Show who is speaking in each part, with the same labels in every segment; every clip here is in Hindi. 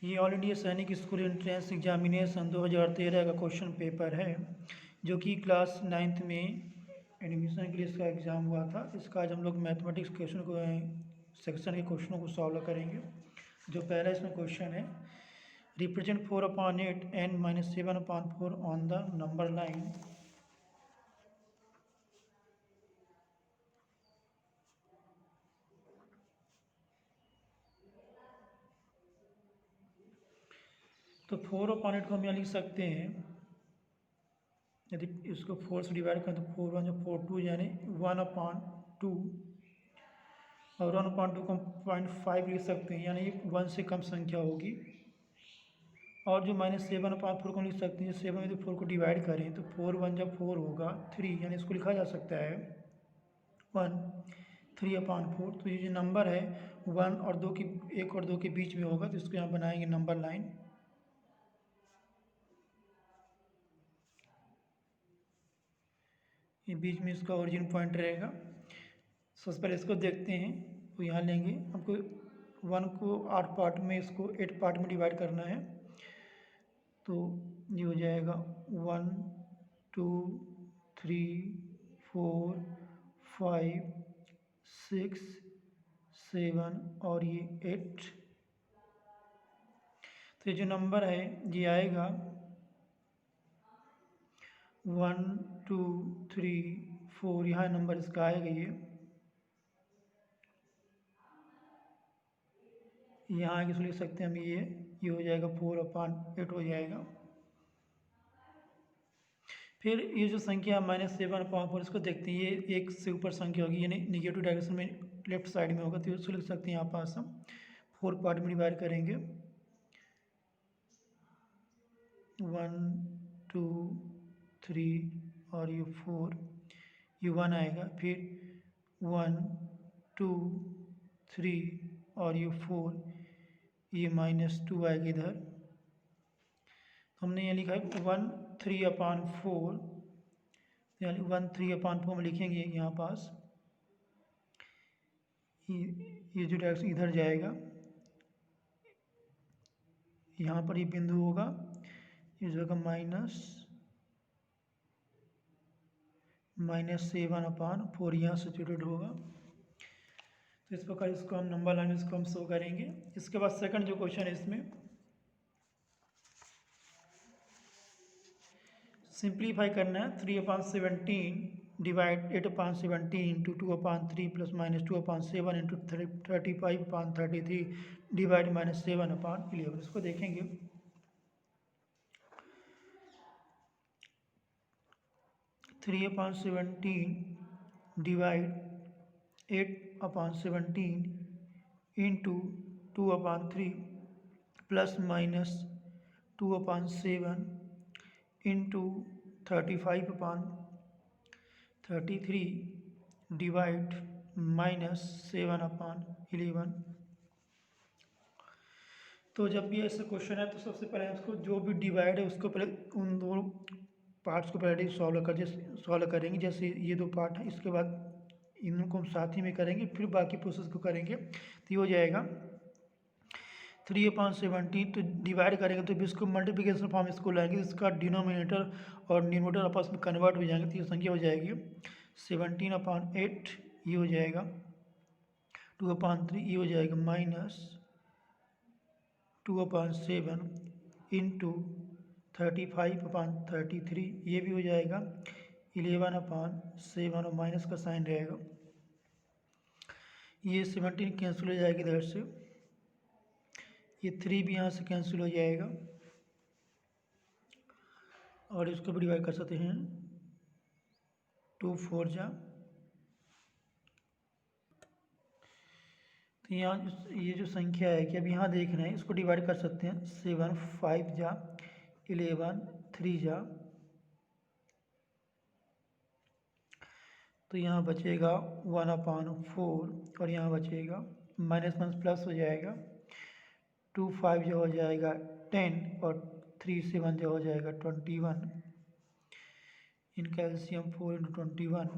Speaker 1: ये ऑल इंडिया सैनिक स्कूल एंट्रेंस एग्जामिनेशन 2013 का क्वेश्चन पेपर है, जो कि क्लास 9th में एडमिशन के लिए इसका एग्ज़ाम हुआ था। इसका आज हम लोग मैथमेटिक्स क्वेश्चन को सेक्शन के क्वेश्चनों को सॉल्व करेंगे। जो पहला इसमें क्वेश्चन है, represent 4/8 n - 7/4 on the number line. तो 4/8 को हम यहाँ लिख सकते हैं, यदि इसको 4 से डिवाइड करें तो 4 1 4 2 यानी 1/2, और 1/2 को हम 0.5 लिख सकते हैं, यानी 1 से कम संख्या होगी। और जो -7/4 को लिख सकते हैं, 7 में तो 4 को डिवाइड करें तो 4 1 जब 4 होगा 3, यानी इसको लिखा जा सकता है 1 3/4। तो ये जो नंबर है 1 और 2 की 1 और 2 के बीच में होगा, तो इसको यहाँ बनाएंगे नंबर लाइन। ये बीच में इसका ओरिजिन पॉइंट रहेगा। सबसे पहले इसको देखते हैं, तो यहाँ लेंगे, हमको 1 को 8 पार्ट में, इसको 8 पार्ट में डिवाइड करना है। तो ये हो जाएगा 1 2 3 4 5 6 7 और ये 8। तो ये जो नंबर है ये आएगा 1 2 3 4, यहाँ नंबर इसका आएगा। ये यहाँ आगे लिख सकते हैं हम, ये हो जाएगा 4/8 हो जाएगा। फिर ये जो संख्या -7/4, इसको देखते हैं, ये 1 से ऊपर संख्या होगी, यानी निगेटिव डायरेक्शन में लेफ्ट साइड में होगा, तो इसको लिख सकते हैं यहाँ पास हम 4 पार्ट में डिवाइड करेंगे। 1 2 3 और ये 4, ये 1 आएगा। फिर 1 2 3 और ये 4, ये -2 आएगा इधर। हमने यहाँ लिखा है 1 3/4, यानी 1 3/4 में लिखेंगे यहाँ पास। ये जो डायरेक्शन इधर जाएगा, यहाँ पर ये बिंदु होगा, इस जगह -7/4 यहाँ सिचुएटेड होगा। तो इस प्रकार इसको हम नंबर लाइन में इसको हम शो करेंगे। इसके बाद सेकंड जो क्वेश्चन है, इसमें सिंप्लीफाई करना है। 3/17 divide 8/17 into 2/3 plus -2/7 into 35/33 divide -7/11। इसको देखेंगे, 3/17 divide 8/17 into 2/3 plus -2/7 into 35/33 divide -7/11। तो जब भी ऐसा क्वेश्चन है तो सबसे पहले उसको जो भी डिवाइड है उसको पहले उन दो पार्ट्स को पहले सॉल्व करेंगे। जैसे ये 2 पार्ट हैं, इसके बाद इनको हम साथ ही में करेंगे, फिर बाकी प्रोसेस को करेंगे। तो ये हो जाएगा 3/17, तो डिवाइड करेंगे तो इसको मल्टीप्लिकेशन फॉर्म इसको लाएंगे, इसका डिनोमिनेटर और न्यूमरेटर आपस में कन्वर्ट हो जाएंगे, तो ये संख्या हो जाएगी 17/8, ये हो जाएगा 2/3, ये हो जाएगा -2/7 इंटू 35/33, ये भी हो जाएगा 11/7 और माइनस का साइन रहेगा। ये 17 कैंसिल हो जाएगी इधर से, ये 3 भी यहाँ से कैंसिल हो जाएगा, और इसको भी डिवाइड कर सकते हैं 2 4 जा। तो यहाँ ये जो संख्या है कि अब यहाँ देख रहे हैं, इसको डिवाइड कर सकते हैं 7 5 जा, 11 3 जा। तो यहाँ बचेगा 1/4, और यहाँ बचेगा -1 प्लस हो जाएगा 2 5 जो हो जाएगा 10, और 3 7 जो हो जाएगा 21। इनका एलसीएम 4 × 21,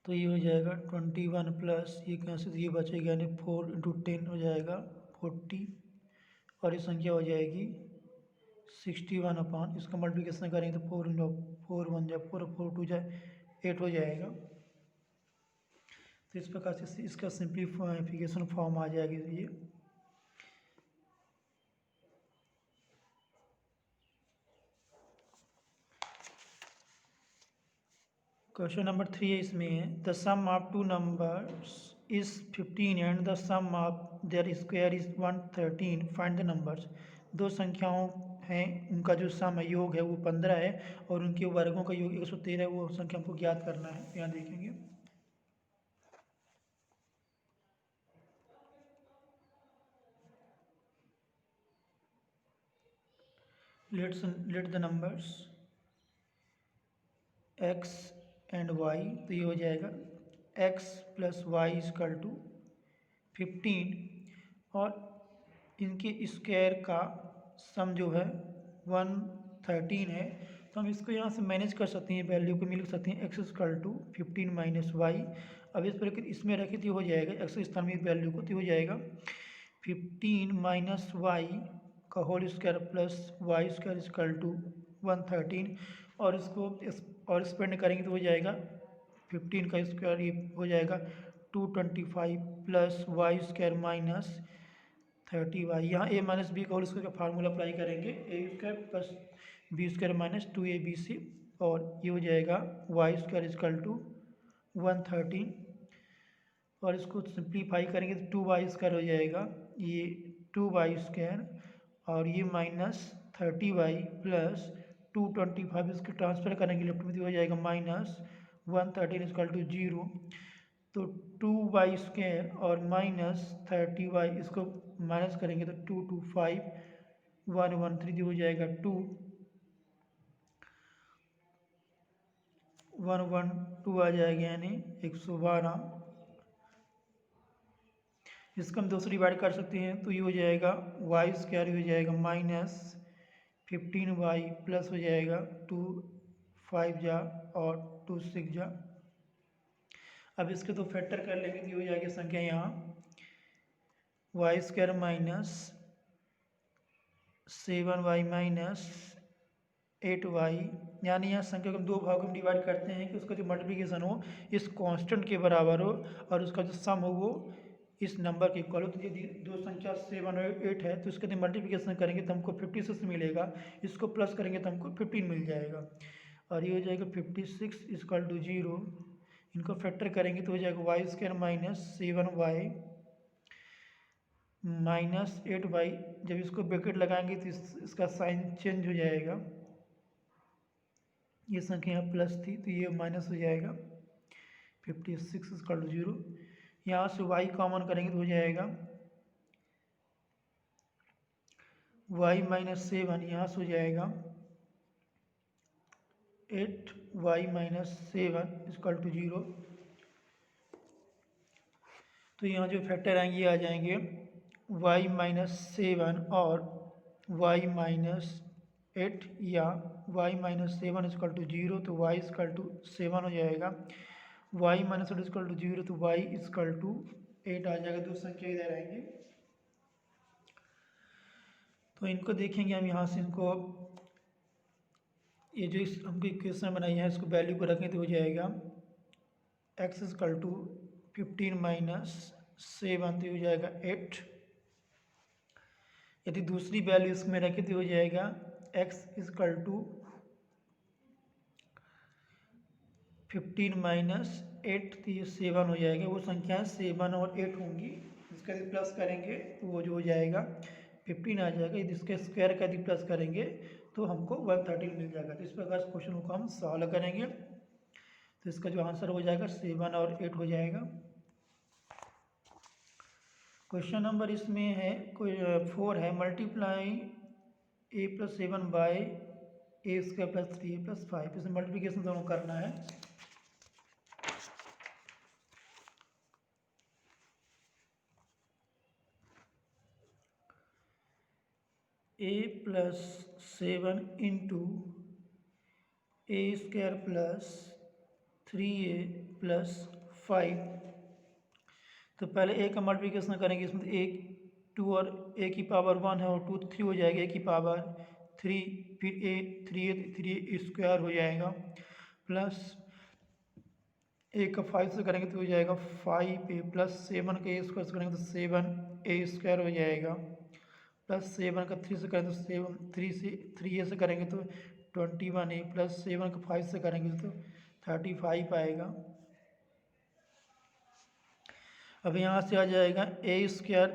Speaker 1: तो ये हो जाएगा 21 प्लस ये कैंसिल, ये बचेगा यानी 4 × 10 हो जाएगा 40, और ये संख्या हो जाएगी 61 इसका मल्टीप्लिकेशन करेंगे तो 4 1 जा 4 4 2 जा 8 हो जाएगा। तो इस प्रकार से इसका सिंप्लीफिकेशन फॉर्म आ जाएगी। ये क्वेश्चन नंबर 3 है, इसमें है the sum of two numbers is 15 and the sum of their square is 113, find the numbers. दो संख्याओं हैं, उनका जो सम है, योग है, वो 15 है और उनके वर्गों का योग 113 है। वो संख्या हमको ज्ञात करना है। यहाँ देखेंगे let the numbers x and y, तो ये हो जाएगा x plus Y is equal to 15 और इनके स्क्वायर का सम जो है 113 है। तो हम इसको यहाँ से मैनेज कर सकते हैं, वैल्यू को मिल सकते हैं x is equal to 15 minus Y. अब इस प्रकार इसमें रखे तो हो जाएगा x के स्थान में वैल्यू को, तो हो जाएगा 15 माइनस वाई का whole square plus Y square is equal to 113, और इसको और स्पेंड करेंगे तो हो जाएगा 15 का स्क्वायर, ये हो जाएगा 225 plus Y square minus 30y। यहाँ a माइनस बी का होल स्क्वायर का फार्मूला अप्लाई करेंगे, A square plus B square minus 2abc, और ये हो जाएगा वाई स्क्वायर इजकल टू 113, और इसको सिंप्लीफाई करेंगे तो 2y स्क्वायर हो जाएगा, ये 2y स्क्वायर, और ये माइनस 30y प्लस 225, इसको ट्रांसफर करेंगे लेफ्ट में तो हो जाएगा माइनस 113 इजकल टू 0। तो 2y स्क्वायर और माइनस 30y, इसको माइनस करेंगे तो 225 113 हो जाएगा 2 112 आ जाएगा यानी 112। इसको हम 2 से डिवाइड कर सकते हैं तो ये हो जाएगा वाई स्क्वायर हो जाएगा माइनस 15y प्लस हो जाएगा 2 5 जा और 2 6 जा। अब इसके तो फैक्टर कर लेंगे तो ये हो जाएगी संख्या यहाँ Y square minus 7y minus 8y, यानी यहाँ संख्या को हम 2 भागों में डिवाइड करते हैं कि उसका जो मल्टीप्लिकेशन हो इस कांस्टेंट के बराबर हो और उसका जो सम हो वो इस नंबर के इक्वल हो। तो यदि दो संख्या 7 और 8 है तो इसके मल्टीप्लिकेशन करेंगे तो हमको 56 मिलेगा, इसको प्लस करेंगे तो हमको 15 मिल जाएगा, और ये हो जाएगा 56 इजकल टू 0। इनको फैक्टर करेंगे तो हो जाएगा Y square minus 7y minus 8y। जब इसको ब्रैकेट लगाएंगे तो इसका साइन चेंज हो जाएगा, ये संख्या यहाँ प्लस थी तो ये माइनस हो जाएगा 56 इजकल टू 0। यहाँ से y कॉमन करेंगे तो हो जाएगा y माइनस 7, यहाँ से हो जाएगा 8y माइनस 7 इजकल टू 0। तो यहाँ जो फैक्टर आएंगे आ जाएंगे y माइनस 7 और y माइनस 8 या y माइनस 7 इजकल टू 0, तो y इजकल टू 7 हो जाएगा, y माइनस 8 इजकल टू 0 तो y इजकल टू 8 आ जाएगा। दो संख्या इधर आएंगे तो इनको देखेंगे हम यहाँ से, इनको ये जो हमको इक्वेशन बनाई है इसको वैल्यू को रखें तो हो जाएगा x इजकल टू 15 माइनस 7 तो हो जाएगा 8। यदि दूसरी वैल्यू इसमें रखें तो हो जाएगा x इजकल टू 15 माइनस 8 तो ये 7 हो जाएगा। वो संख्याएं 7 और 8 होंगी, इसका यदि प्लस करेंगे तो वो जो हो जाएगा 15 आ जाएगा। यदि इसके स्क्वायर का यदि प्लस करेंगे तो हमको 113 मिल जाएगा। तो इस प्रकार से क्वेश्चन को हम सॉल्व करेंगे तो इसका जो आंसर हो जाएगा 7 और 8 हो जाएगा। क्वेश्चन नंबर इसमें है 4 है, multiply a plus 7 by A square plus 3a plus 5, इसमें मल्टीप्लिकेशन दोनों करना है। a plus 7 into A square plus 3a plus 5। तो पहले ए का मल्टीप्लिकेशन करेंगे, इसमें एक 2 और ए की पावर 1 है और 2 3 हो जाएगा, ए की पावर 3, फिर ए 3 स्क्वायर हो जाएगा, प्लस ए का 5 से करेंगे तो हो जाएगा 5 ए, प्लस 7 का ए स्क्वायर से करेंगे तो 7 ए स्क्वायर हो जाएगा, प्लस 7 का 3 से करेंगे तो 3 ए से करेंगे तो 21 ए, प्लस 7 का 5 से करेंगे तो 35 आएगा। अब यहाँ से आ जाएगा ए स्क्वायर,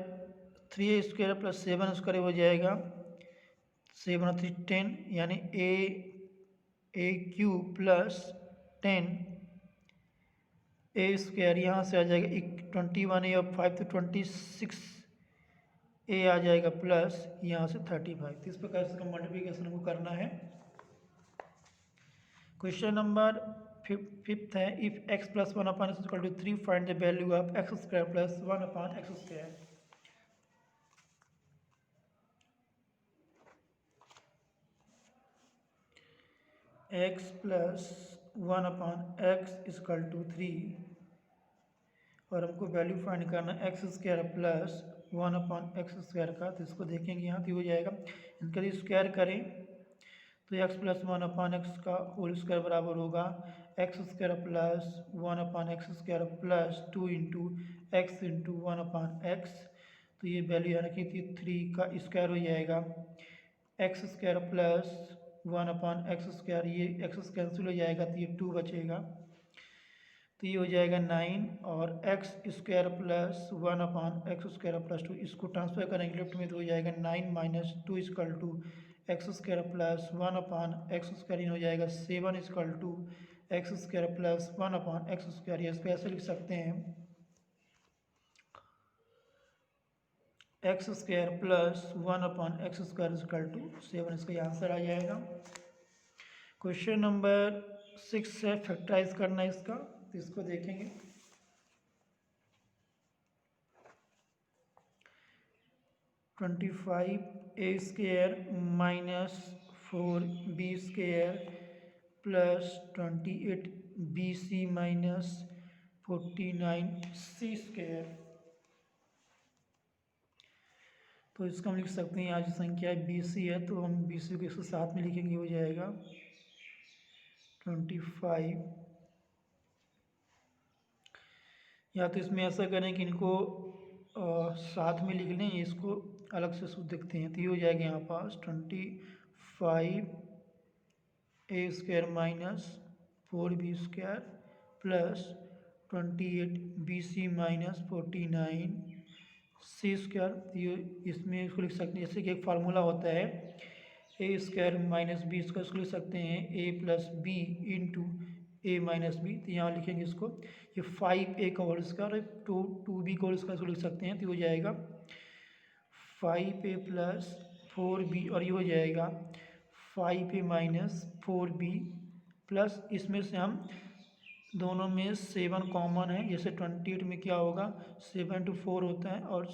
Speaker 1: 3 ए स्क्वायर प्लस 7 स्क्वायर हो जाएगा 7 और 3 10, यानी ए क्यूब प्लस 10 ए स्क्वायर, यहाँ से आ जाएगा 21 ए और 5 तो 26 ए आ जाएगा, प्लस यहाँ से 35। तो इस प्रकार से मल्टीप्लिकेशन को करना है। क्वेश्चन नंबर 5 है, if x plus 1 upon x equal to 3 find the value of x square plus 1 upon x square. x plus 1 upon x equal to 3 और हमको वैल्यू फाइंड करना है X square plus 1 upon X square का। तो इसको देखेंगे यहाँ तो हो जाएगा, इनका यदि स्क्वायर करें तो एक्स प्लस 1 अपॉन एक्स का होल स्क्वायर बराबर होगा x square plus 1 upon X square plus 2 into x into 1 upon x. तो ये वैल्यू है कि 3 का स्क्वायर हो जाएगा, x square plus 1 upon X square, ये एक्स कैंसिल हो जाएगा तो ये 2 बचेगा, तो ये हो जाएगा 9 और x square plus 1 upon X square plus 2, इसको ट्रांसफर करेंगे लेफ्ट में तो हो जाएगा 9 minus 2 equal to X square plus 1 upon X square हो जाएगा 7 equal to X square plus 1 upon X square. ये इसको ऐसे लिख सकते हैं X square plus 1 upon X square equal to 7, इसका आंसर आ जाएगा। क्वेश्चन नंबर 6 है, फैक्टराइज करना है इसका, तो इसको देखेंगे। Twenty 25 A square minus 4 B square plus 28 B C minus 49 C square. तो इसको हम लिख सकते हैं, यहाँ जो संख्या है बी सी है तो हम बी सी को इसके साथ में लिखेंगे, हो जाएगा 25, या तो इसमें ऐसा करें कि इनको साथ में लिख लें, इसको अलग से शुद्ध देखते हैं। तो ये हो जाएगा यहाँ पास 25 A square minus 4 B square plus 28 B C minus 49 C square. ये इसमें इसको लिख सकते हैं जैसे कि एक फार्मूला होता है ए स्क्वायर माइनस बी स्क्वायर, इसको लिख सकते हैं ए प्लस बी इंटू ए माइनस बी। तो यहाँ लिखेंगे इसको, ये 5 ए का होल स्क्वायर और 2 बी का होल स्क्वायर इसको लिख सकते हैं। तो हो जाएगा 5 ए प्लस 4 बी और ये हो जाएगा 5 ए माइनस 4 बी प्लस, इसमें से हम दोनों में 7 कॉमन है, जैसे 28 में क्या होगा 7 इंटू 4 होता है और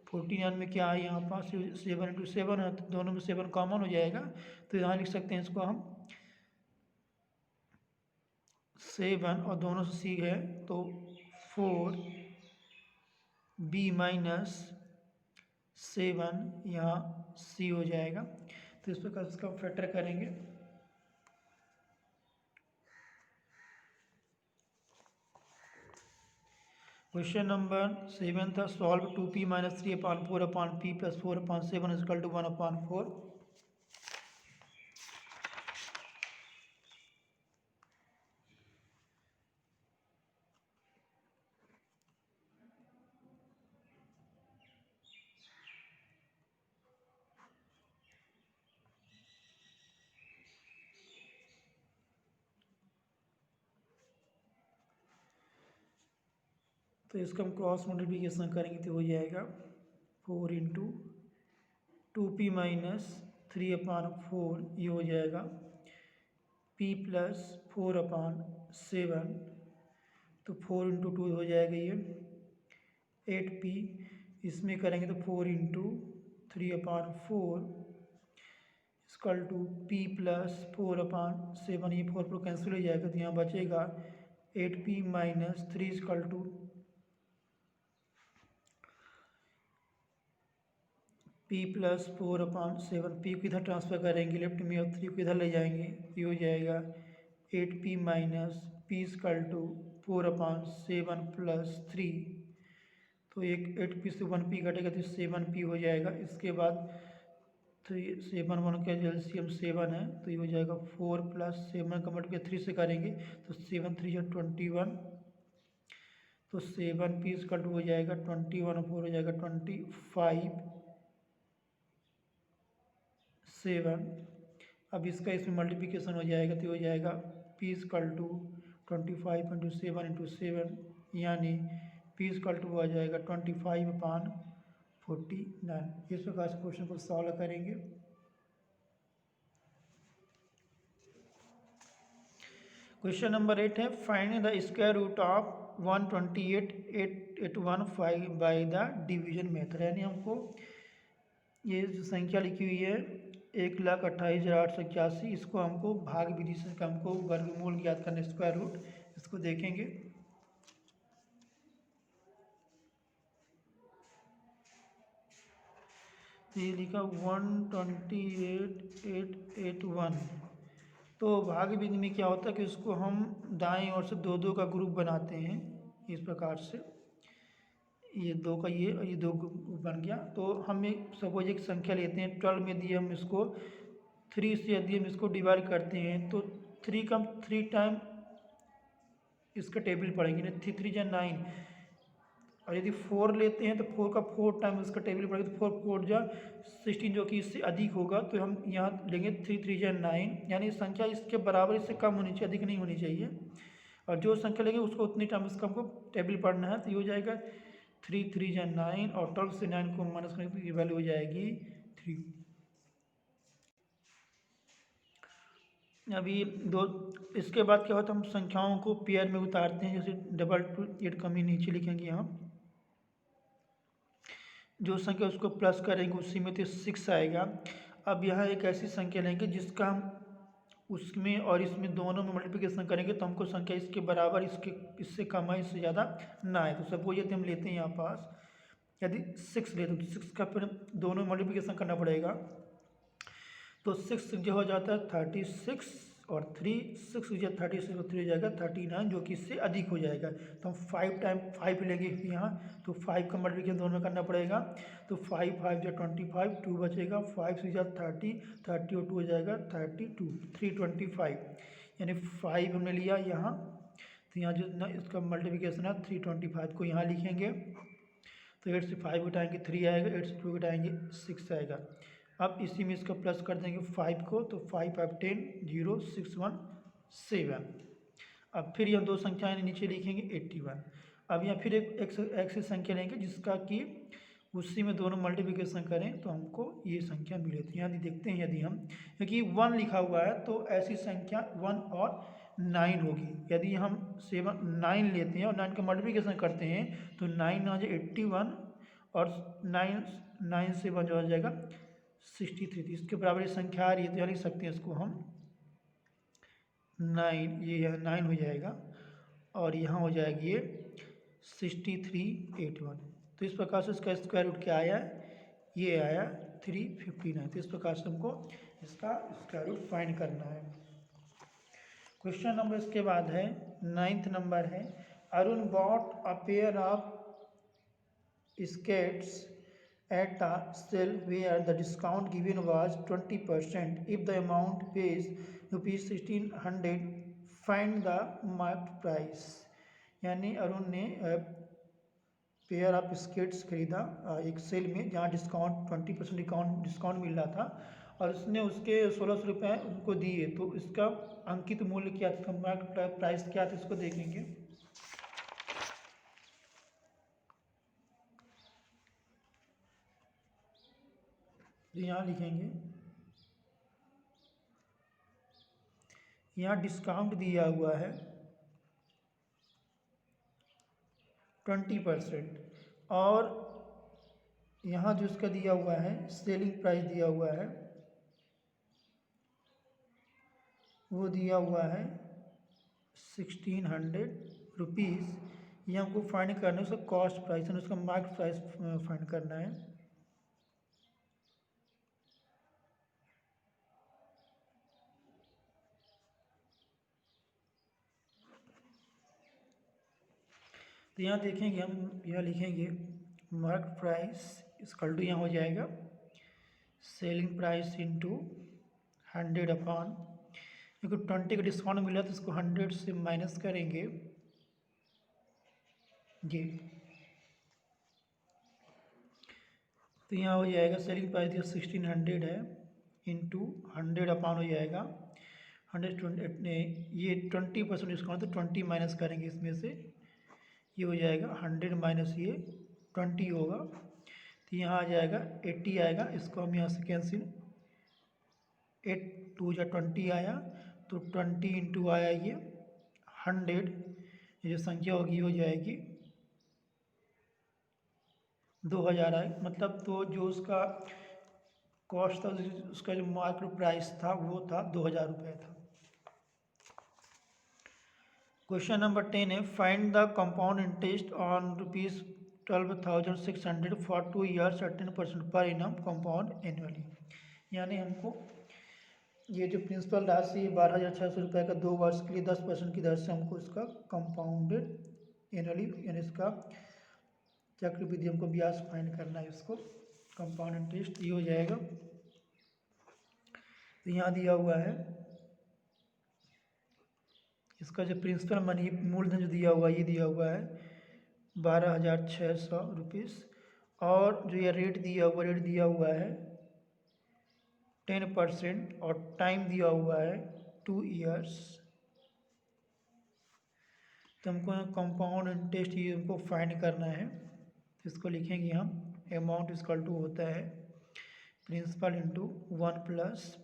Speaker 1: 49 में क्या है यहाँ पास 7 इंटू 7 है, तो दोनों में 7 कॉमन हो जाएगा। तो यहाँ लिख सकते हैं इसको हम 7 और दोनों से सी है तो 4 बी माइनस 7 यहाँ सी हो जाएगा। तो इस प्रकार इसका फैक्टर करेंगे। क्वेश्चन नंबर 7 था, solve 2p minus 3 upon 4 upon p plus 4 upon 7 equal to 1 upon 4। तो इसका हम क्रॉस मल्टीप्लिकेशन करेंगे तो हो जाएगा 4 इंटू 2p माइनस 3 अपॉन 4, ये हो जाएगा p प्लस 4 अपॉन 7, तो 4 इंटू 2 हो जाएगा ये 8p, इसमें करेंगे तो 4 into 3 upon 4 equal to p plus 4 upon 7, ये 4 कैंसिल हो जाएगा तो यहाँ बचेगा 8p minus 3 is equal to p plus 4/7। p को इधर ट्रांसफर करेंगे लेफ्ट में और 3 को इधर ले जाएंगे, ये हो जाएगा 8p minus p is equal to 4/7 plus 3। तो एक 8p से 1p घटेगा तो 7p हो जाएगा। इसके बाद 7 का एलसीएम 7 है तो ये हो जाएगा 4 प्लस 7 का मल्टीप्लाई 3 से करेंगे तो 7 3 21। तो 7p इसका 2 हो जाएगा 21 और 4 हो जाएगा 25 7। अब इसका इसमें मल्टीप्लिकेशन हो जाएगा तो हो जाएगा p इजकल टू 25/7 यानी p इजकल टू आ जाएगा 25/49। इस प्रकार से क्वेश्चन को सॉल्व करेंगे। क्वेश्चन नंबर 8 है find the square root of 128,815 by the division method. यानी हमको ये जो संख्या लिखी हुई है 1,28,881, इसको हमको भाग विधि से हमको वर्गमूल ज्ञात करने, स्क्वायर रूट, इसको देखेंगे। तो ये लिखा 128,881। तो भाग विधि में क्या होता है कि उसको हम दाएं ओर से 2 2 का ग्रुप बनाते हैं इस प्रकार से, ये 2 का ये 2 बन गया। तो हम एक सपोज एक संख्या लेते हैं 12 में यदि हम इसको 3 से यदि हम इसको डिवाइड करते हैं तो 3 का 3 टाइम इसका टेबल पढ़ेंगे ना, 3 3 जा 9। और यदि 4 लेते हैं तो 4 का 4 टाइम इसका टेबल पड़ेगा तो 4 4 जा 16 जो कि इससे अधिक होगा तो हम यहाँ लेंगे 3 3 जा 9, यानी संख्या इसके बराबर इससे कम होनी चाहिए, अधिक नहीं होनी चाहिए। और जो संख्या लेंगे उसको उतनी टाइम इसका हमको टेबल पढ़ना है। तो ये हो जाएगा 3 3 जा 9 और 12 से 9 को माइनस करेंगे तो ये वैल्यू हो जाएगी 3। अभी दो इसके बाद क्या होता है, हम संख्याओं को पेयर में उतारते हैं। जैसे 8 कमी नीचे लिखेंगे यहाँ, जो संख्या उसको प्लस करेंगे उसी में तो 6 आएगा। अब यहाँ एक ऐसी संख्या लेंगे जिसका हम उसमें और इसमें दोनों में मल्टीप्लिकेशन करेंगे तो हमको संख्या इसके बराबर इससे कम है, इससे ज़्यादा ना है। तो सपोज यदि हम लेते हैं यहाँ पास यदि 6 लेते हैं तो 6 का फिर दोनों मल्टीप्लिकेशन करना पड़ेगा। तो 6 जो हो जाता है 36 और 3 6 जो 36 और 3 हो जाएगा 39, जो कि इससे अधिक हो जाएगा। तो हम 5 टाइम 5 लेंगे यहाँ, तो 5 का मल्टीप्लिकेशन दोनों में करना पड़ेगा। तो 5 5 जो 25, 2 बचेगा, 5 से जो 30 30 और 2 हो जाएगा 32, 325। यानी 5 हमने लिया यहाँ, तो यहाँ जो ना इसका मल्टीप्लिकेशन है 325 को यहाँ लिखेंगे। तो 8 से 5 घटाएंगे 3 आएगा, 8 से 2 घटाएंगे 6 आएगा। अब इसी में इसका प्लस कर देंगे 5 को, तो 5 5 10 0 6 1 7। अब फिर यह 2 संख्याएं नीचे लिखेंगे 81। अब यहाँ फिर एक ऐसी संख्या लेंगे जिसका कि उसी में दोनों मल्टीप्लिकेशन करें तो हमको ये संख्या मिले। तो यहाँ देखते हैं यदि हम, क्योंकि 1 लिखा हुआ है तो ऐसी संख्या 1 और 9 होगी। यदि हम 9 लेते हैं और 9 का मल्टीप्लिकेशन करते हैं तो 9 आ जाए 81 और 9 से 1 जो हो जाएगा 63। इसके बराबर ये संख्या आ रही है तो यहाँ लिख सकते हैं इसको हम 9, ये 9 हो जाएगा और यहाँ हो जाएगी ये 6381। तो इस प्रकार से इसका स्क्वायर रूट क्या आया, ये आया 359। तो इस प्रकार से हमको इसका स्क्वायर रूट फाइंड करना है। क्वेश्चन नंबर इसके बाद है 9th नंबर है, Arun bought a pair of skates at a sale where the discount given was 20%. If the amount pays rupees 1600, find the marked price। यानी अरुण ने पेयर ऑफ स्केट्स खरीदा एक सेल में जहाँ डिस्काउंट 20% डिस्काउंट मिल रहा था और उसने उसके 1600 रुपये उनको दिए। तो इसका अंकित मूल्य क्या था, मार्केट प्राइस क्या था, इसको देखेंगे। तो यहाँ लिखेंगे, यहाँ डिस्काउंट दिया हुआ है 20% और यहाँ जो इसका दिया हुआ है सेलिंग प्राइस दिया हुआ है वो दिया हुआ है ₹1600 ये हमको फाइंड करना है, उसका कॉस्ट प्राइस है, उसका मार्केट प्राइस फाइंड करना है। तो यहाँ देखेंगे हम, यहाँ लिखेंगे मार्केट प्राइस इसकल टू यहाँ हो जाएगा सेलिंग प्राइस इंटू 100 अपॉन, क्योंकि 20 का डिस्काउंट मिला तो इसको 100 से माइनस करेंगे जी। तो यहाँ हो जाएगा सेलिंग प्राइस जो 1600 है इंटू 100 अपॉन हो जाएगा 100 ये 20% डिस्काउंट, तो 20 माइनस करेंगे इसमें से, ये हो जाएगा 100 माइनस ये 20 होगा, तो यहाँ आ जाएगा 80 आएगा। इसको हम यहाँ से कैंसिल, 8 2 जा 20 आया, तो 20 इंटू आया ये 100, ये जो संख्या होगी हो जाएगी 2000 आए, मतलब तो जो उसका कॉस्ट था, उसका जो मार्केट प्राइस था वो था 2000 रुपये था। क्वेश्चन नंबर 10 है find the compound interest on ₹12,600 for 2 years 13% per annum compound annually. यानी हमको ये जो प्रिंसिपल राशि 12,600 रुपये का 2 वर्ष के लिए 10% की दर से हमको इसका कंपाउंडेड एनुअली यानी इसका चक्रवृद्धि हमको ब्याज फाइंड करना है, इसको कंपाउंड इंटरेस्ट ये हो जाएगा। तो यहाँ दिया हुआ है इसका जो प्रिंसिपल मनी मूलधन जो दिया हुआ है, ये दिया हुआ है 12,600 रुपीज़, और जो ये रेट दिया हुआ है 10% और टाइम दिया हुआ है 2 ईयर्स। तो हमको कंपाउंड इंटरेस्ट ये हमको फाइंड करना है, इसको लिखेंगे हम अमाउंट इक्वल टू होता है principal into 1 plus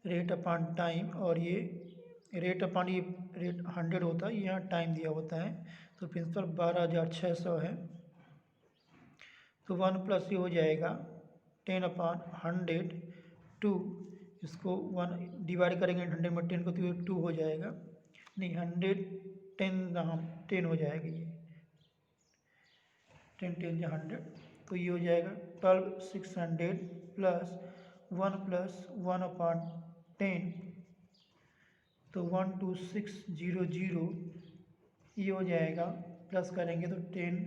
Speaker 1: rate upon time, और ये रेट अपॉन ये रेट 100 होता है, यहाँ टाइम दिया होता है, तो प्रिंसिपल 12,600 है, तो 1 प्लस ये हो जाएगा 10 अपॉन 100 2, इसको 1 डिवाइड करेंगे 100 में 10 को, तो 2 हो जाएगा, नहीं 10 हो जाएगा, ये 10 10 या 100, तो ये हो जाएगा 12,600 प्लस 1 अपॉन 10, तो 12,600 ये हो जाएगा, प्लस करेंगे तो 10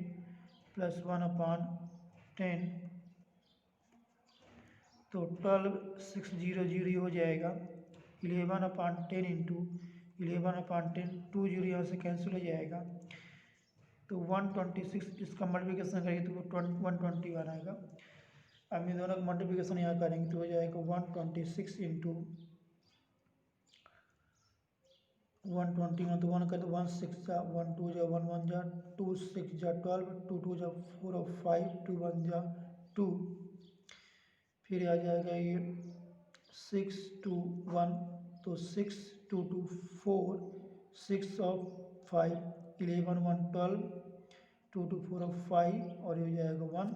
Speaker 1: प्लस 1 अपॉन 10, तो 12,600 हो जाएगा 11 अपॉन 10 इंटू 11 अपॉन 10, 2 जीरो यहाँ से कैंसिल हो जाएगा, तो 126 इसका मल्टीप्लिकेशन करेंगे तो वो 121 आएगा। अब इन दोनों का मल्टीप्लिकेशन यहाँ करेंगे तो हो जाएगा 126 इंटू 121, तो 1 कर 1 6 जा 1 2 जा 1 1 जा 2 6 जा 12 2 2 जा 4 और 5 2 1 जा 2, फिर आ जाएगा ये 6 2 1, तो 6 2 2 4 6 और 5 11 1 12 2 2 4 और 5, और ये हो जाएगा 1,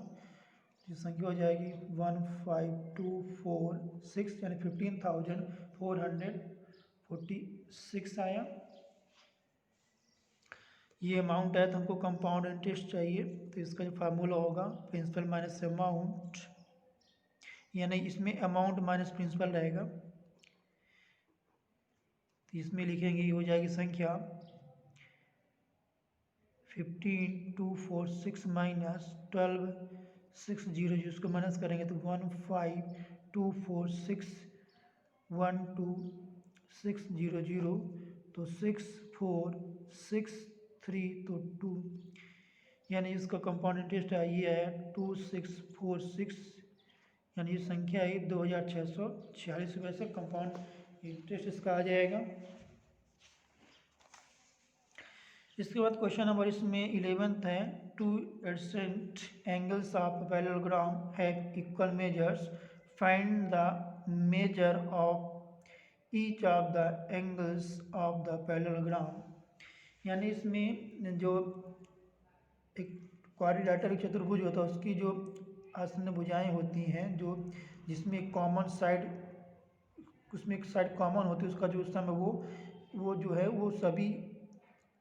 Speaker 1: ये संख्या हो जाएगी 15,246 यानी 15,446 आया। ये अमाउंट है, तो हमको कंपाउंड इंटरेस्ट चाहिए, तो इसका जो फार्मूला होगा प्रिंसिपल माइनस अमाउंट, यानी इसमें अमाउंट माइनस प्रिंसिपल रहेगा, तो इसमें लिखेंगे ये हो जाएगी संख्या 15,246 माइनस 12,600, जिसको माइनस करेंगे तो 15,246 12,600, तो 6,463, तो 2, यानी इसका कंपाउंड इंटरेस्ट है ये है 2,646, यानी ये संख्या है 2,646 रुपये से कंपाउंड इंटरेस्ट इसका आ जाएगा। इसके बाद क्वेश्चन नंबर इसमें 11th है 2 AdSense angles of parallelogram have equal measures, find the measure of each of the angles of the parallelogram. यानी इसमें जो एक क्वाड्रिलेटरल चतुर्भुज होता है उसकी जो आसन्न भुजाएं होती हैं, जो जिसमें कॉमन साइड, उसमें एक साइड कॉमन होती है, उसका जो समय वो वो जो है वो सभी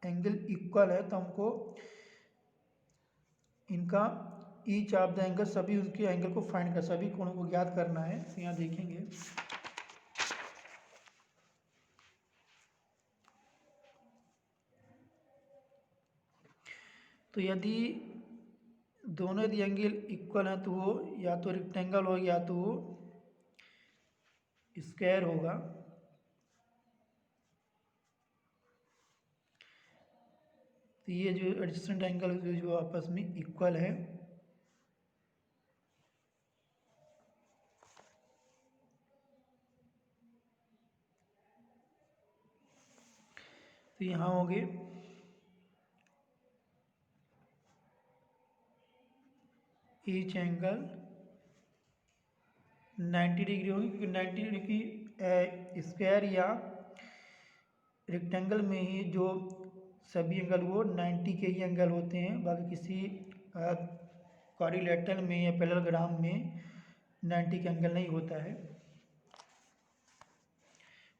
Speaker 1: एंगल इक्वल है, तो हमको इनका ईच ऑफ द एंगल, सभी उसके एंगल को फाइंड कर, सभी कोणों को ज्ञात करना है। तो यहाँ देखेंगे तो यदि दोनों यदि एंगल इक्वल हैं तो वो या तो रेक्टेंगल हो या तो वो स्क्वायर होगा। तो ये जो एडजेसेंट एंगल जो आपस में इक्वल है, तो यहाँ हो गए ईच एंगल 90 डिग्री होगी, क्योंकि 90 डिग्री की स्क्वायर या रेक्टेंगल में ही जो सभी एंगल वो 90 के ही एंगल होते हैं, बाकी किसी क्वाड्रिलेटरल में या पैरेललोग्राम में 90 का एंगल नहीं होता है।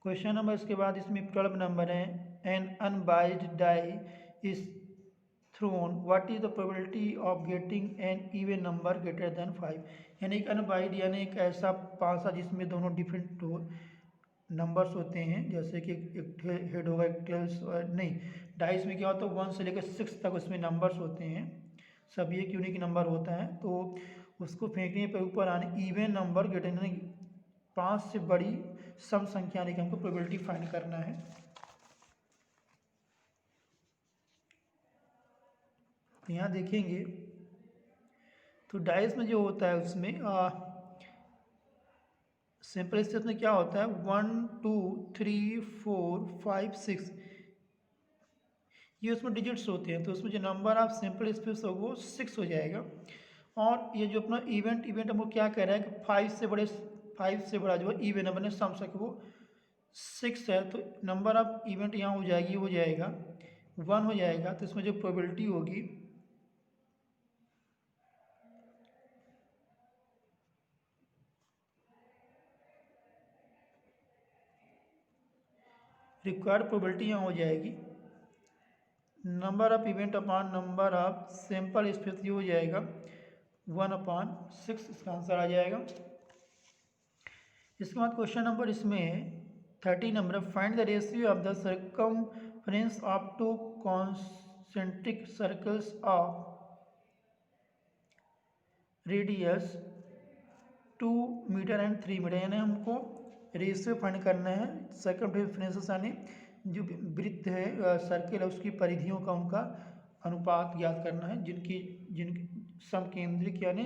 Speaker 1: क्वेश्चन नंबर इसके बाद इसमें 12 नंबर है, an unbiased die is thrown, what is the probability of getting an even number greater than 5। यानी एक अनबाइज्ड यानी एक ऐसा पासा जिसमें दोनों डिफरेंट नंबर्स होते हैं, जैसे कि एक हेड होगा एक टेल्स, नहीं डाइस में क्या होता है 1 से लेकर 6 तक उसमें नंबर्स होते हैं, सब एक यूनिक नंबर होता है। तो उसको फेंकने पर ऊपर आने इवन नंबर ग्रेटर देन 5 से बड़ी सम संख्या यानी कि हमको प्रोबेबिलिटी फाइंड करना है। तो यहाँ देखेंगे तो डाइस में जो होता है उसमें सिंपल स्टेप में क्या होता है 1 2 3 4 5 6, ये उसमें डिजिट्स होते हैं, तो उसमें जो नंबर ऑफ सिंपल स्पेस हो वो 6 हो जाएगा। और ये जो अपना इवेंट हमको क्या कह रहा है कि 5 से बड़ा जो है इवन नंबर ने सम सके वो 6 है, तो नंबर ऑफ इवेंट यहाँ हो जाएगी, हो जाएगा 1 हो जाएगा। तो इसमें जो प्रोबेबिलिटी होगी रिक्वायर्ड प्रोबेबिलिटी यहाँ हो जाएगी number of event upon number of sample space, ये हो जाएगा 1/6, इसका आंसर आ जाएगा। इसके बाद क्वेश्चन नंबर इसमें है 30 number, find the ratio of the circumference of two concentric circles of radius 2 metre and 3 metre, यानी हमको रेशियो फाइंड करना है सर्कमफ्रेंसेस यानी जो वृत्त है सर्किल है उसकी परिधियों का उनका अनुपात ज्ञात करना है, जिन समकेंद्रिक यानी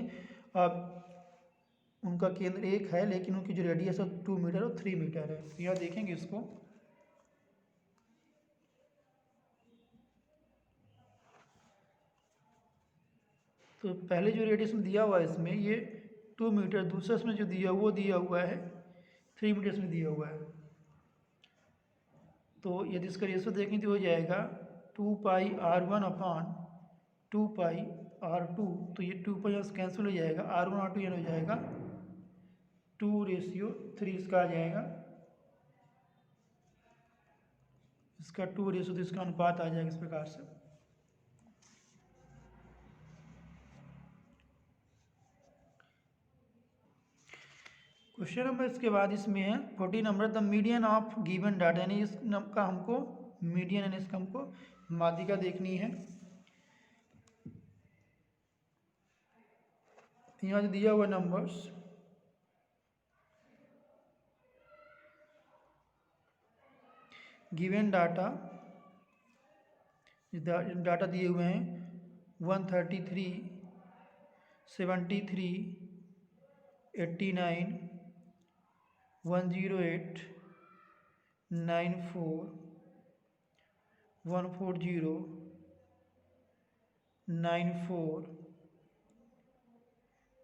Speaker 1: उनका केंद्र एक है लेकिन उनकी जो रेडियस है 2 मीटर और 3 मीटर है। तो यहाँ देखेंगे इसको तो पहले जो रेडियस में दिया हुआ है इसमें ये 2 मीटर, दूसरा इसमें जो दिया वो दिया हुआ है 3 मीटर में दिया हुआ है। तो यदि इसका रेशो देखें तो हो जाएगा 2πr1/2πr2, तो ये 2π यहाँ से कैंसिल हो जाएगा, r1 r2 यानी हो जाएगा 2:3, इसका आ जाएगा, इसका 2:, तो इसका अनुपात आ जाएगा इस प्रकार से। क्वेश्चन नंबर इसके बाद इसमें है 40 number, the median of given data, यानी इसका हमको मीडियन यानी इसका हमको माध्यिका देखनी है। यहाँ जो दिया हुआ नंबर्स गिवन डाटा दिए हुए हैं 133 73 89 108 94 140 94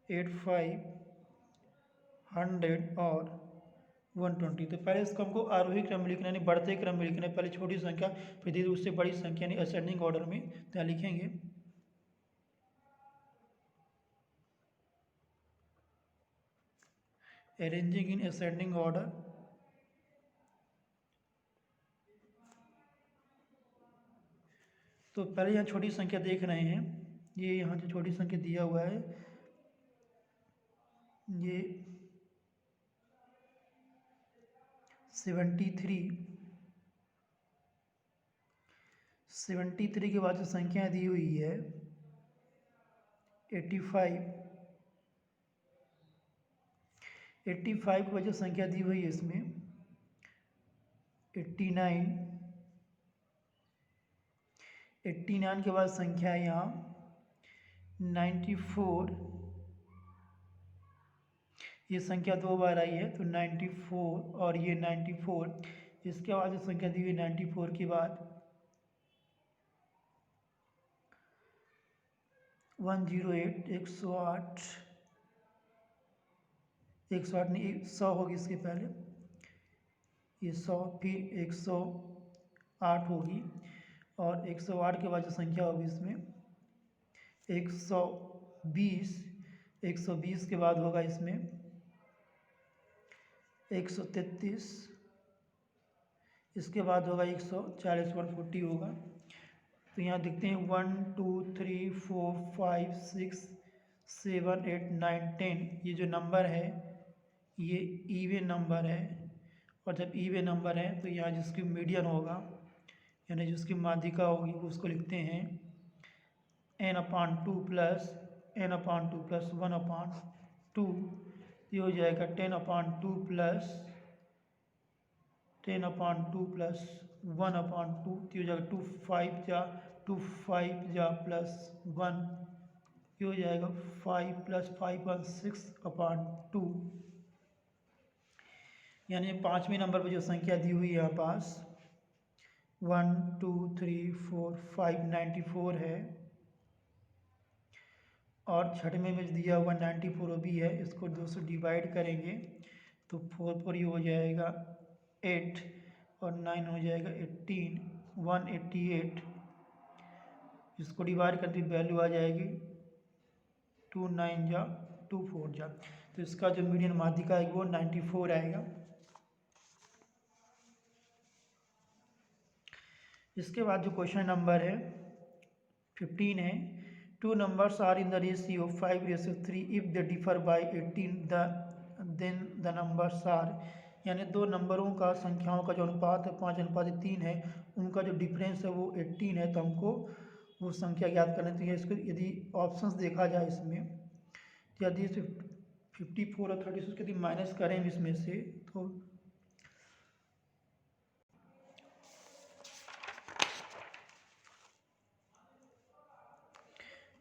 Speaker 1: 85 100 और 120। तो पहले इसको हमको आरोही क्रम में लिखना यानी बढ़ते क्रम में लिखना है, पहले छोटी संख्या फिर धीरे उससे बड़ी संख्या यानी असेंडिंग ऑर्डर में यहाँ लिखेंगे। अरेंजिंग इन असेंडिंग ऑर्डर, तो पहले यहाँ छोटी संख्या देख रहे हैं, ये यहाँ जो छोटी संख्या दिया हुआ है ये 73 के बाद जो संख्या दी हुई है 85 के बाद जो संख्या दी हुई है इसमें 89 के बाद संख्या है यहाँ 94, ये संख्या 2 बार आई है तो 94 और ये 94, इसके बाद जो संख्या दी हुई 94 के बाद 108 108 नहीं 100 होगी इसके पहले, ये 100 फिर 108 होगी और 108 के बाद जो संख्या होगी इसमें 120 के बाद होगा इसमें 133, इसके बाद होगा 140 140 होगा। तो यहाँ देखते हैं 1 2 3 4 5 6 7 8 9 10, ये जो नंबर है ये इवन नंबर है, और जब इवन नंबर है तो यहाँ जिसकी मीडियन होगा यानी जिसकी माध्यिका होगी उसको लिखते हैं n/2 प्लस 1/2, ये हो जाएगा 10/2 प्लस 1/2 तो ये हो जाएगा 2 5 जा प्लस 1, ये हो जाएगा 5 + 5 = 6/2, यानी 5वें नंबर पर जो संख्या दी हुई है यहाँ पास 1 2 3 4 5 94 है, और 6वें में दिया हुआ 94 भी है, इसको 2 से डिवाइड करेंगे तो 4 पर ये हो जाएगा 8 और 9 हो जाएगा 18 188, इसको डिवाइड करते वैल्यू आ जाएगी 2 9 जा 2 4 जा, तो इसका जो मीडियन माध्यिका है वो 94 आएगा। इसके बाद जो क्वेश्चन नंबर है 15 है, 2 numbers are in the ratio 5:3 if they differ by 18 then the numbers are, यानी 2 नंबरों का संख्याओं का जो अनुपात है 5:3 है, उनका जो डिफरेंस है वो 18 है, तो हमको वो संख्या ज्ञात करनी चाहिए। इसको यदि ऑप्शंस देखा जाए इसमें, यदि 54 और 36 यदि माइनस करें इसमें से तो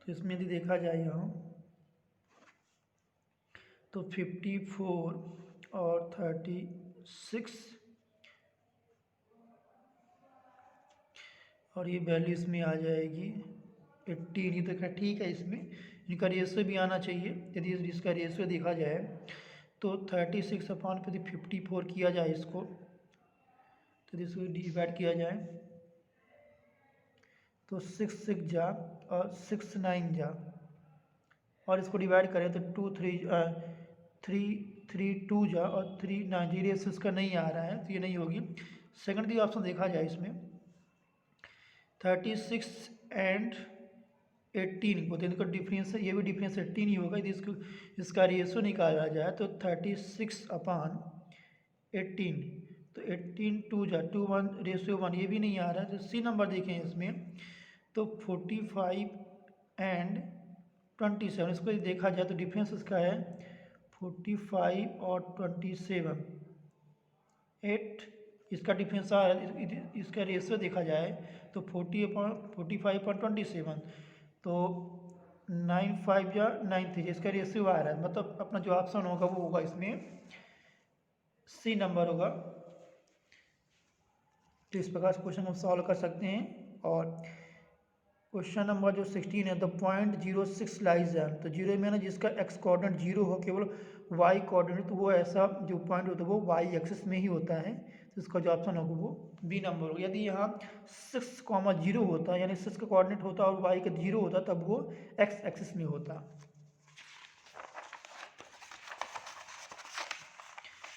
Speaker 1: इसमें यदि देखा जाए यहाँ तो 54 और 36 और ये वैल्यू इसमें आ जाएगी 18, ये तो ठीक है, इसमें इनका रेशियो भी आना चाहिए। यदि इसका रेशियो देखा जाए तो 36/54 किया जाए इसको, तो इसको डिवाइड किया जाए तो 6 6 जा और 6 9 जा, और इसको डिवाइड करें तो 2 3 2 जा और 3 9, जी रेशियो इसका नहीं आ रहा है तो ये नहीं होगी। सेकंड दी ऑप्शन देखा जाए इसमें 36 एंड 18 को, तो इनका डिफरेंस है, ये भी डिफरेंस 18 ही होगा। यदि इसका रेशियो निकाला जाए तो 36/18, तो 18 2 जा 2 1 रेशियो 1, ये भी नहीं आ रहा है। तो सी नंबर देखें इसमें तो 45 एंड 27, इसको देखा जाए तो डिफरेंस इसका है 45 और 27 8, इसका डिफरेंस आ रहा है। इसका रेशियो देखा जाए तो 45/27, तो 9 5 या 9 3, इसका रेशियो आ रहा है, मतलब अपना जो ऑप्शन होगा वो होगा इसमें सी नंबर होगा। तो इस प्रकार से क्वेश्चन हम सॉल्व कर सकते हैं। और क्वेश्चन नंबर जो 16 है, द पॉइंट 06 लाइज एन, तो 0 में ना जिसका एक्स कोऑर्डिनेट 0 हो, केवल वाई कोऑर्डिनेट, तो वो ऐसा जो पॉइंट होता है वो वाई एक्सिस में ही होता है, तो इसका जो ऑप्शन होगा वो बी नंबर होगा। यदि यहाँ 6,0 होता यानी 6 का कोऑर्डिनेट होता और वाई का 0 होता तब वो एक्स एक्सिस में होता।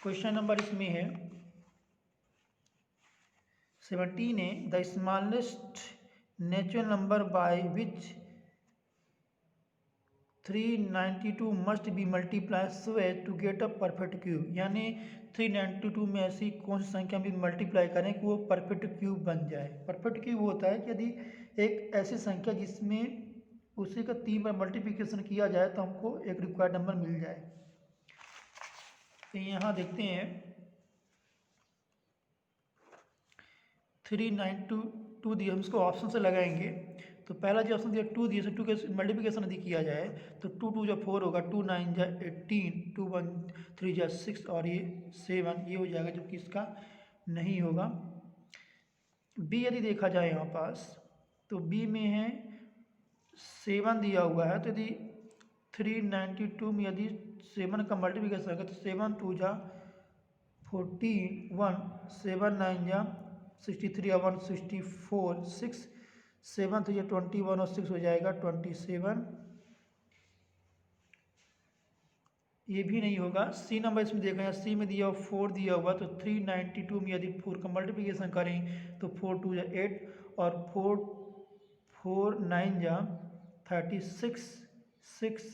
Speaker 1: क्वेश्चन नंबर इसमें है 17 है, the smallest natural number by which 392 must be multiply so as to get a perfect cube, यानी 392 में ऐसी कौन सी संख्या भी मल्टीप्लाई करें कि वो परफेक्ट क्यूब बन जाए। परफेक्ट क्यूब होता है कि यदि एक ऐसी संख्या जिसमें उसी का 3 बार मल्टीप्लिकेशन किया जाए तो हमको एक रिक्वायर्ड नंबर मिल जाए। तो यहाँ देखते हैं 392 दिया, हम इसको ऑप्शन से लगाएंगे। तो पहला जो ऑप्शन दिया 2 दिया, टू के मल्टीप्लिकेशन यदि किया जाए तो 2 2 जा 4 होगा, 2 9 जा 18, 2 1 3 जा 6 और ये 7 ये हो जाएगा, जो कि इसका नहीं होगा। बी यदि देखा जाए यहाँ पास तो बी में है 7 दिया हुआ है, तो यदि 392 में यदि 7 का मल्टीप्लिकेशन होगा तो 7 2 जा 14 1 7 9 जा 63 और 1 64 6 7 तो ये 21 और 6 हो जाएगा 27। ये भी नहीं होगा। सी नंबर इसमें देखा है, सी में दिया 4 दिया हुआ, तो 392 में यदि 4 का मल्टीप्लिकेशन करें तो 4 2 जा 8 और 4 9 जा 36 6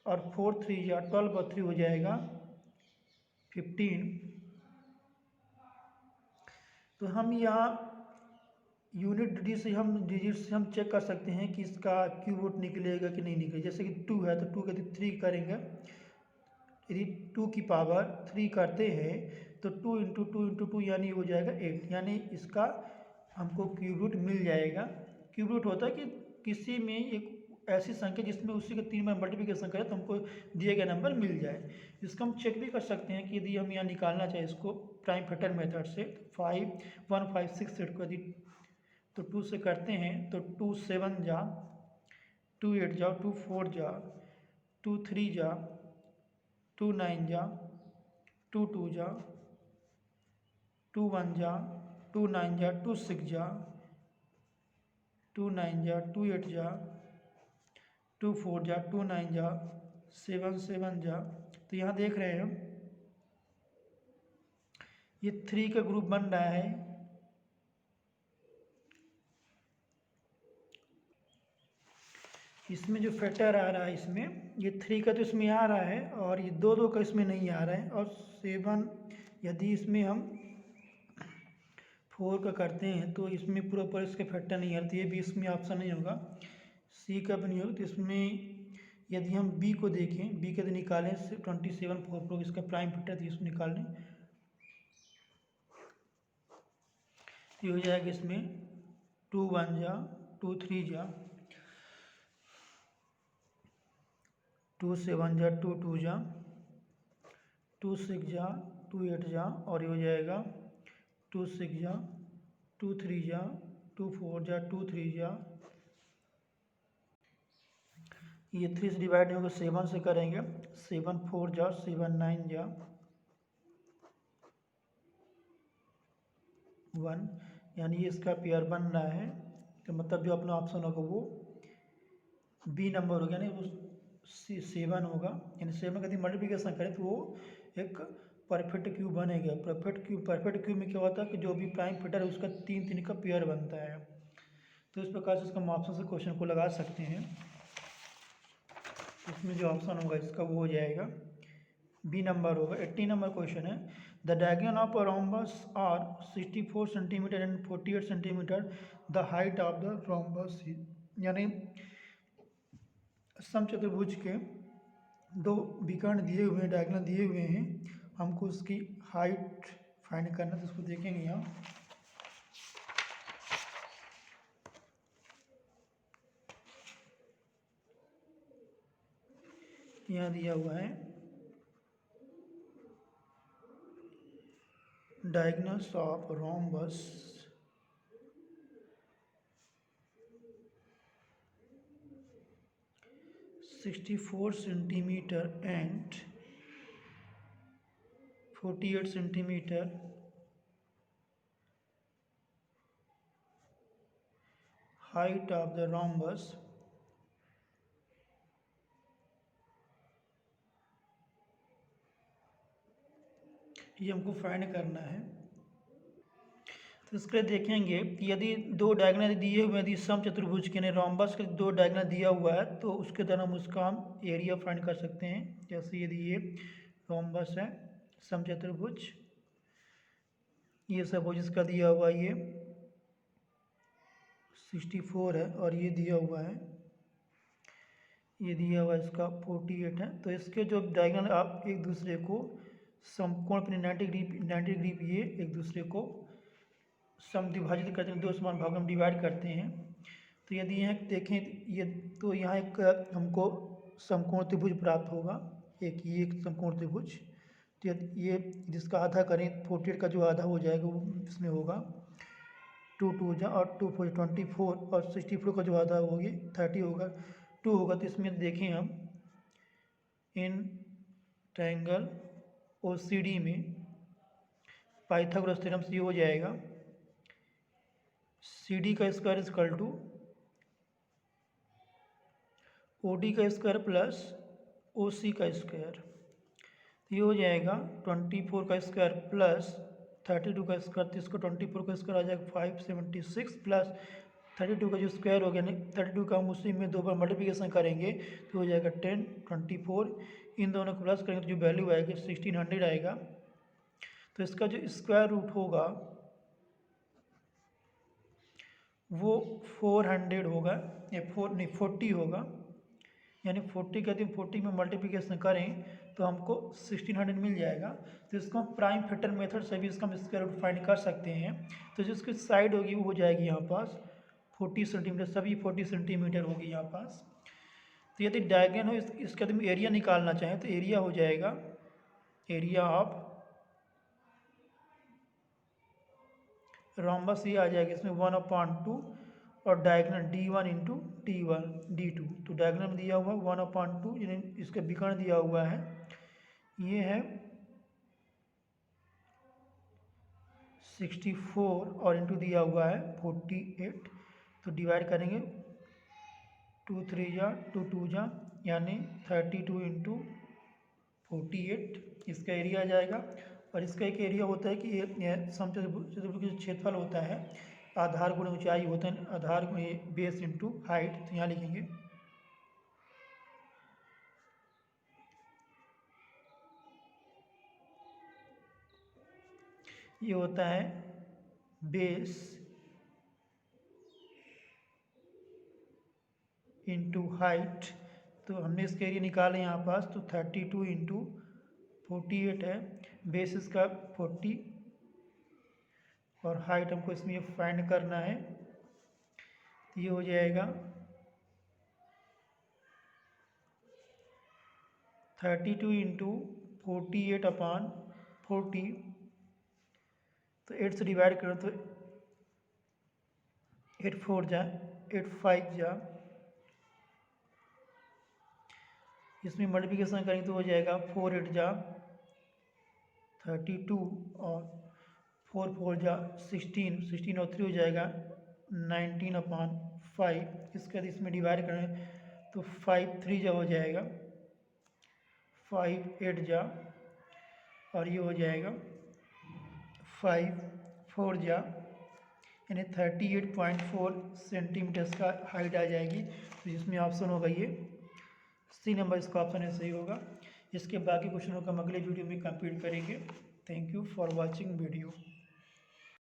Speaker 1: और 4 3 जा 12 और 3 हो जाएगा 15। तो हम यहाँ यूनिट डिजिट से हम चेक कर सकते हैं कि इसका क्यूब रूट निकलेगा कि नहीं निकलेगा। जैसे कि 2 है तो 2 का 3 करेंगे, यदि 2 की पावर 3 करते हैं तो 2 इंटू 2 इंटू 2 यानी हो जाएगा 8, यानी इसका हमको क्यूब रूट मिल जाएगा। क्यूब रूट होता है कि किसी में एक ऐसी संख्या जिसमें उसी का 3 बार मल्टीप्लिकेशन करें तो हमको दिए गए नंबर मिल जाए। इसको हम चेक भी कर सकते हैं कि यदि हम यहाँ निकालना चाहें इसको प्राइम फैक्टर मेथड से, 5 1 5 6 8 को यदि तो 2 से करते हैं तो 2 7 जा 2 8 जा 2 4 जा 2 3 जा 2 9 जा 2 2 जा 2 1 जा 2 9 जा 2 6 जा 2 9 जा 2 8 जा 2 4 जा 2 9 जा 7 7 जा। तो यहाँ देख रहे हैं हम ये 3 का ग्रुप बन रहा है। इसमें जो फैक्टर आ रहा है इसमें ये 3 का तो इसमें आ रहा है और ये 2 2 का इसमें नहीं आ रहा है। और 7 यदि इसमें हम 4 का करते हैं तो इसमें पूरा पूरा इसका फैक्टर नहीं आता, ये भी इसमें ऑप्शन नहीं होगा। सी का भी नहीं होगा। तो इसमें यदि हम बी को देखें, बी के तो निकालें 27 4 प्रो इसका प्राइम फैक्टर थी, इसको निकाल लें ये हो जाएगा इसमें 2 1 जा 2 3 जा 2 7 जा 2 2 जा 2 6 जा 2 8 जा और ये हो जाएगा 2 6 जा 2 3 जा 2 4 जा 2 3 जा। ये 3 से डिवाइड नहीं होगा, 7 से करेंगे 7 4 जा 7 9 जा 1, यानी ये इसका पेयर बन रहा है। तो मतलब जो अपना ऑप्शन होगा वो बी नंबर होगा, यानी वो 7 होगा। यानी 7 का यदि मल्टीप्लिकेशन करें तो वो एक परफेक्ट क्यूब बनेगा। परफेक्ट क्यूब में क्या होता है कि जो भी प्राइम फैक्टर है उसका 3 3 का पेयर बनता है। तो इस प्रकार से इसका हम ऑप्शन से क्वेश्चन को लगा सकते हैं। इसमें जो ऑप्शन होगा इसका वो हो जाएगा बी नंबर होगा। 80 नंबर क्वेश्चन है, the diagonal of a rhombus are 64 centimetre and 48 centimetre, the height of the rhombus, यानी समचतुर्भुज के 2 विकर्ण दिए हुए हैं, डायगोनल दिए हुए हैं, हमको उसकी हाइट फाइंड करना। तो उसको देखेंगे यहाँ दिया हुआ है diagonals of rhombus 64 centimetre and 48 centimetre, height of the rhombus ये हमको फाइंड करना है। तो इसके लिए देखेंगे कि यदि दो डायगोनल दिए हुए, यदि समचतुर्भुज के रोम्बस के दो डायगोनल दिया हुआ है तो उसके द्वारा हम उसका एरिया फाइंड कर सकते हैं। जैसे यदि ये रोम्बस है समचतुर्भुज, ये सपोज इसका दिया हुआ ये 64 है और ये दिया हुआ है, ये दिया हुआ इसका 48 है। तो इसके जो डायगोनल आप एक दूसरे को समकोण अपने 90 डिग्री ये एक दूसरे को समद्विभाजित करते हैं, दो समान भागों में डिवाइड करते हैं। तो यदि यहाँ देखें ये, तो यहाँ एक हमको समकोण त्रिभुज प्राप्त होगा, एक ये एक समकोण त्रिभुज। तो ये जिसका आधा करें 48 का जो आधा हो जाएगा वो इसमें होगा 2 2 जा और 2 4 24 और 64 का जो आधा होगी 30 होगा, 2 होगा। तो इसमें देखें हम इन ट्रायंगल OCD में पाइथागोरस थ्योरम से ये हो जाएगा CD का स्क्वायर इक्वल टू OD का स्क्वायर प्लस OC का स्क्वायर। ये हो जाएगा 24 का स्क्वायर प्लस 32 का स्क्वायर, तो इसको 24 का स्क्वायर आ जाएगा 576 प्लस 32 का जो स्क्वायर हो गया नहीं, 32 का हम उसी में दो बार मल्टीप्लिकेशन करेंगे तो हो जाएगा 10 24, इन दोनों को प्लस करेंगे तो जो वैल्यू आएगी 1600 आएगा। तो इसका जो स्क्वायर रूट होगा वो 400 होगा, या 40 होगा, यानी 40 का 40 में मल्टीप्लिकेशन करें तो हमको 1600 मिल जाएगा। तो इसको हम प्राइम फैक्टर मेथड से भी इसका हम स्क्वायर रूट फाइंड कर सकते हैं। तो जिसकी साइड होगी वो हो जाएगी यहाँ पास 40 सेंटीमीटर, सभी 40 सेंटीमीटर होगी यहाँ पास। तो यदि डायगोनल हो इसका यदि एरिया निकालना चाहें तो एरिया हो जाएगा एरिया ऑफ रोम्बस, ये आ जाएगा इसमें 1/2 और डायगोनल D1 इंटू D2। तो डायगोनल में दिया हुआ 1/2, यानी इसका विकर्ण दिया हुआ है ये है 64 और इंटू दिया हुआ है 48। तो डिवाइड करेंगे 2 3 जा 2 2 जा, यानी 32 इंटू 48 इसका एरिया आ जाएगा। और इसका एक एरिया होता है कि ये समचतुर्भुज का क्षेत्रफल होता है आधार गुणे ऊंचाई होता है, आधार बेस इंटू हाइट। तो यहाँ लिखेंगे ये होता है बेस इंटू हाइट। तो हमने इसका एरिया निकाला यहाँ पास, तो 32 इंटू 48 है, बेस इसका 40 और हाइट हमको इसमें फाइंड करना है। तो ये हो जाएगा 32 इंटू 48/40। तो 8 से डिवाइड करो तो 8 4 जा 8 5 जा, इसमें मल्टीप्लिकेशन करेंगे तो हो जाएगा 4 8 जा 32 और 4 4 जा 16 और 3 हो जाएगा 19/5। इसके बाद इसमें डिवाइड करें तो 5 3 जा हो जाएगा 5 8 जा और ये हो जाएगा 5 4 जा, यानी 38.4 सेंटीमीटर का हाइट आ जाएगी। तो इसमें ऑप्शन होगा ये C नंबर, इसका ऑप्शन है सही होगा। इसके बाकी क्वेश्चनों का हम अगले वीडियो में कंप्लीट करेंगे। Thank you for watching video.